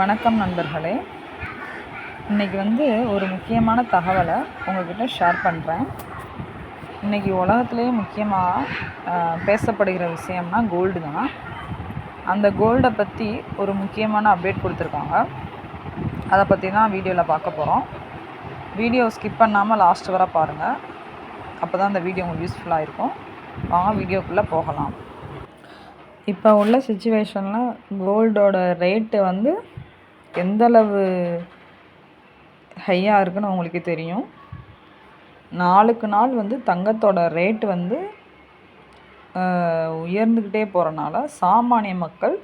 வணக்கம் நண்பர்களே. இன்றைக்கி ஒரு முக்கியமான தகவலை உங்கள்கிட்ட ஷேர் பண்ணுறேன். இன்றைக்கி உலகத்துலேயே முக்கியமாக பேசப்படுகிற விஷயம்னா கோல்டு தான். அந்த கோல்டை பற்றி ஒரு முக்கியமான அப்டேட் கொடுத்துருக்காங்க. அதை பற்றி தான் வீடியோவில் பார்க்க போகிறோம். வீடியோ ஸ்கிப் பண்ணாமல் லாஸ்ட் வரை பாருங்கள். அப்போ தான் அந்த வீடியோ உங்களுக்கு யூஸ்ஃபுல்லாக இருக்கும். வாங்க வீடியோக்குள்ளே போகலாம். இப்போ உள்ள சிச்சுவேஷனில் கோல்டோட ரேட்டு எந்தளவு ஹையாக இருக்குன்னு உங்களுக்கு தெரியும். நாளுக்கு நாள் தங்கத்தோட ரேட்டு உயர்ந்துக்கிட்டே போகிறனால சாமானிய மக்கள்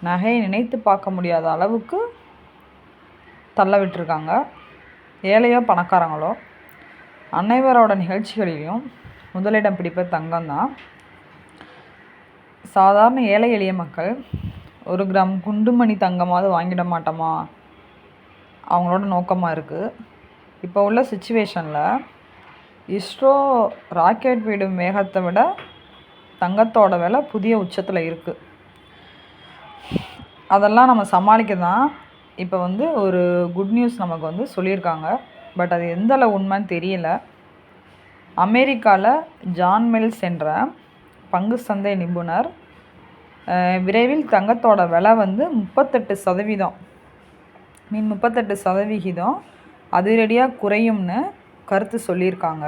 நகையை நினைத்து பார்க்க முடியாத அளவுக்கு தள்ள விட்டுருக்காங்க. ஏழையோ பணக்காரங்களோ அனைவரோட நிகழ்ச்சிகளிலும் முதலிடம் பிடிப்பது தங்கம்தான். சாதாரண ஏழை எளிய மக்கள் 1 கிராம் குண்டுமணி தங்கமாவது வாங்கிட மாட்டோமா, அவங்களோட நோக்கமாக இருக்குது. இப்போ உள்ள சிச்சுவேஷனில் இஸ்ரோ ராக்கெட் விடும் வேகத்தை விட தங்கத்தோட விலை புதிய உச்சத்தில் இருக்குது. அதெல்லாம் நம்ம சமாளிக்க தான் இப்போ ஒரு குட் நியூஸ் நமக்கு சொல்லியிருக்காங்க. பட் அது எந்தளவு உண்மைன்னு தெரியல. அமெரிக்காவில் ஜான் மில்ஸ் என்ற பங்கு சந்தை நிபுணர் விரைவில் தங்கத்தோட விலை 38% அதிரடியாக குறையும்னு கருத்து சொல்லியிருக்காங்க.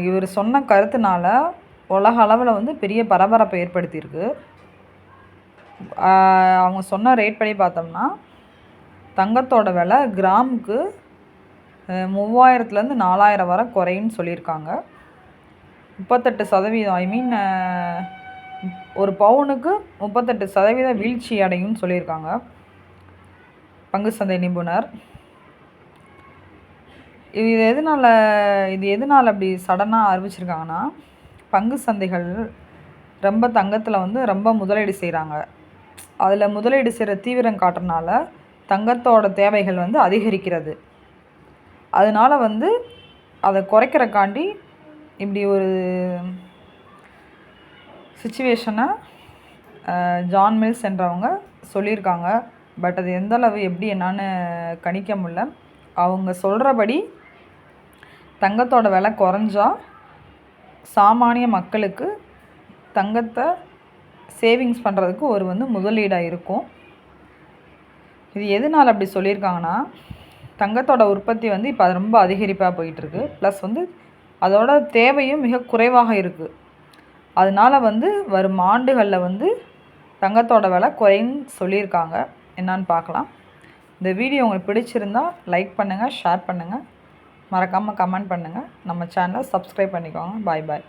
இவர் சொன்ன கருத்துனால உலக அளவில் பெரிய பரபரப்பை ஏற்படுத்தியிருக்கு. அவங்க சொன்ன ரேட் படி பார்த்தோம்னா தங்கத்தோட விலை கிராமுக்கு 3000லேருந்து 4000 வரை குறையும்னு சொல்லியிருக்காங்க. 38% ஒரு பவுனுக்கு 38% வீழ்ச்சி அடையும்னு சொல்லியிருக்காங்க பங்கு சந்தை நிபுணர். இது எதனால் அப்படி சடனாக அறிவிச்சிருக்காங்கன்னா, பங்கு சந்தைகள் ரொம்ப தங்கத்தில் ரொம்ப முதலீடு செய்கிறாங்க. அதில் முதலீடு செய்கிற தீவிரம் காட்டுறனால தங்கத்தோட தேவைகள் அதிகரிக்கிறது. அதனால் அதை குறைக்கிறக்காண்டி இப்படி ஒரு சிச்சுவேஷனை ஜான் மில்ஸ் என்றவங்க சொல்லியிருக்காங்க. பட் அது எந்தளவு எப்படி என்னான்னு கணிக்க முடியல. அவங்க சொல்கிறபடி தங்கத்தோட விலை குறைஞ்சா சாமானிய மக்களுக்கு தங்கத்தை சேவிங்ஸ் பண்ணுறதுக்கு ஒரு முதலீடாக இருக்கும். இது எதனால் அப்படி சொல்லியிருக்காங்கன்னா, தங்கத்தோட உற்பத்தி இப்போ அது ரொம்ப அதிகரிப்பாக போயிட்டுருக்கு. ப்ளஸ் அதோட தேவையும் மிக குறைவாக இருக்குது. அதனால் வரும் ஆண்டுகளில் தங்கத்தோட விலை குறைன்னு சொல்லியிருக்காங்க. என்னான்னு பார்க்கலாம். இந்த வீடியோ உங்களுக்கு பிடிச்சிருந்தால் லைக் பண்ணுங்கள், ஷேர் பண்ணுங்கள், மறக்காமல் கமெண்ட் பண்ணுங்கள். நம்ம சேனலை சப்ஸ்கிரைப் பண்ணிக்கோங்க. பாய் பாய்.